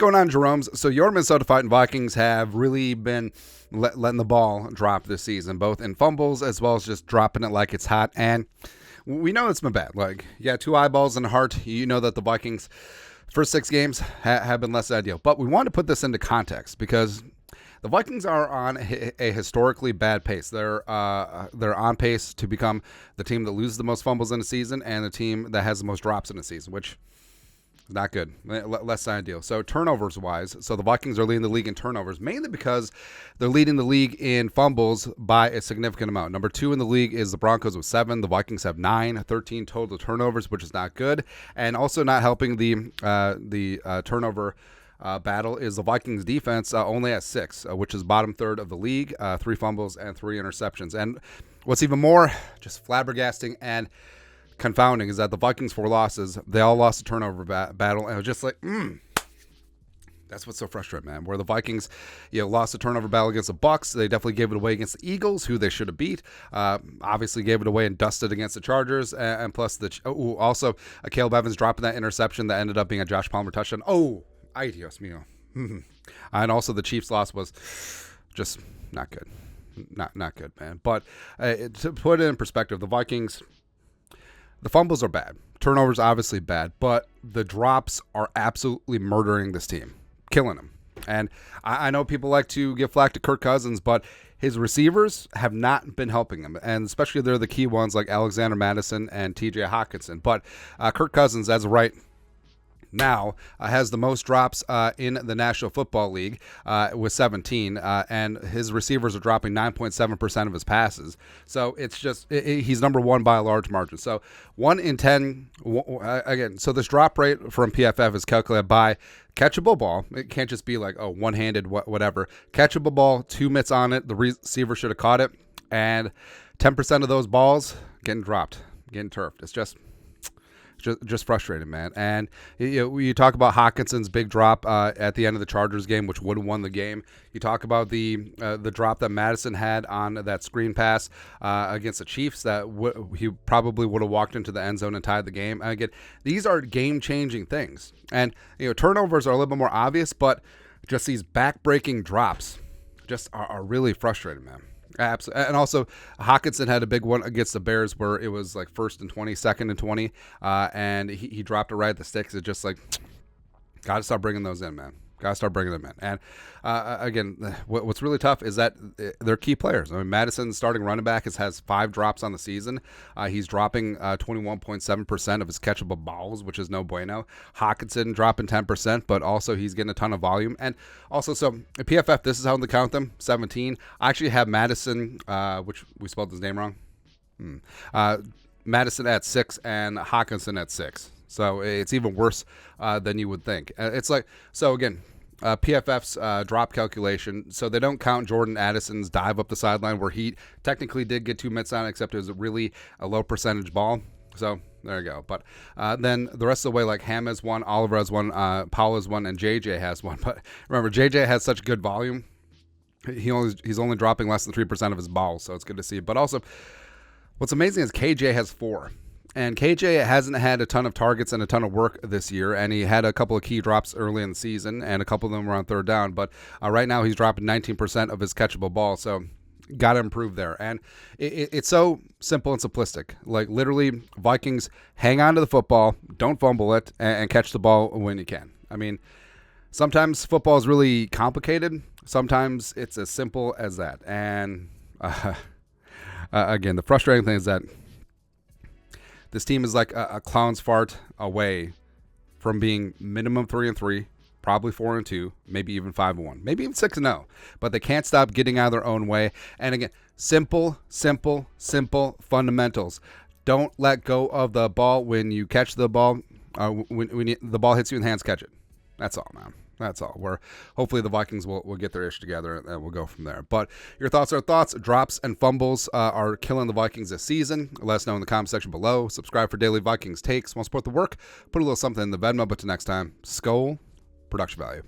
going on, Jerome's? So your Minnesota Vikings have really been letting the ball drop this season, both in fumbles as well as just dropping it like it's hot. And we know it's been bad. Like, yeah, 2 eyeballs and a heart. You know that the Vikings' first 6 games have been less than ideal. But we want to put this into context because the Vikings are on a historically bad pace. They're on pace to become the team that loses the most fumbles in a season and the team that has the most drops in a season, which is not good. Less than ideal. So turnovers-wise, so the Vikings are leading the league in turnovers, mainly because they're leading the league in fumbles by a significant amount. Number 2 in the league is the Broncos with 7. The Vikings have 9, 13 total turnovers, which is not good. And also not helping the turnover battle is the Vikings defense only at 6, which is bottom third of the league, 3 fumbles and 3 interceptions. And what's even more just flabbergasting and confounding is that the Vikings' 4 losses, they all lost a turnover battle, and it was just like, that's what's so frustrating, man. Where the Vikings, lost a turnover battle against the Bucs, they definitely gave it away against the Eagles, who they should have beat. Obviously, gave it away and dusted against the Chargers, and plus also Caleb Evans dropping that interception that ended up being a Josh Palmer touchdown. Oh, ay Dios mío. And also the Chiefs' loss was just not good, not good, man. But to put it in perspective, the Vikings. The fumbles are bad. Turnovers obviously bad, but the drops are absolutely murdering this team, killing them. And I know people like to give flack to Kirk Cousins, but his receivers have not been helping him, and especially they're the key ones like Alexander Mattison and T.J. Hockenson. But Kirk Cousins, as of right now, has the most drops in the National Football League with 17, and his receivers are dropping 9.7% of his passes. So it's just he's number 1 by a large margin. So 1 in 10 again. So this drop rate from PFF is calculated by catchable ball. It can't just be like one-handed whatever. Catchable ball, 2 mitts on it. The receiver should have caught it, and 10% of those balls getting dropped, getting turfed. It's just frustrating, man. And you talk about Hawkinson's big drop at the end of the Chargers game, which would have won the game. You talk about the drop that Madison had on that screen pass against the Chiefs that he probably would have walked into the end zone and tied the game. And again, these are game-changing things. And turnovers are a little bit more obvious, but just these back-breaking drops just are really frustrating, man. Absolutely. And also, Hockenson had a big one against the Bears where it was like 1st and 20, 2nd and 20, and he dropped it right at the sticks. It's just like, got to start bringing those in, man. Got to start bringing them in. And again, what's really tough is that they're key players. I mean, Madison, starting running back, has 5 drops on the season. He's dropping 21.7% of his catchable balls, which is no bueno. Hockenson dropping 10%, but also he's getting a ton of volume. And also, so at PFF, this is how they count them, 17. I actually have Madison, which we spelled his name wrong. Madison at 6 and Hockenson at 6. So it's even worse than you would think. It's like, so again, PFF's drop calculation. So they don't count Jordan Addison's dive up the sideline where he technically did get 2 mitts on it, except it was really a low percentage ball. So there you go. But then the rest of the way, like Ham has 1, Oliver has 1, Powell has 1, and JJ has 1. But remember, JJ has such good volume. He's only dropping less than 3% of his balls, so it's good to see. But also, what's amazing is KJ has 4. And KJ hasn't had a ton of targets and a ton of work this year, and he had a couple of key drops early in the season, and a couple of them were on 3rd down. But right now he's dropping 19% of his catchable ball, so got to improve there. And it's so simple and simplistic. Like, literally, Vikings hang on to the football, don't fumble it, and catch the ball when you can. I mean, sometimes football is really complicated. Sometimes it's as simple as that. And again, the frustrating thing is that this team is like a clown's fart away from being minimum 3-3, probably 4-2, maybe even 5-1, maybe even 6-0. But they can't stop getting out of their own way. And again, simple fundamentals. Don't let go of the ball when you catch the ball. When the ball hits you in the hands, catch it. That's all, man. That's all. Where hopefully the Vikings will get their ish together and we'll go from there. But your thoughts are thoughts. Drops and fumbles are killing the Vikings this season. Let us know in the comment section below. Subscribe for daily Vikings takes. Want to support the work? Put a little something in the Venmo. But till next time, Skol, production value.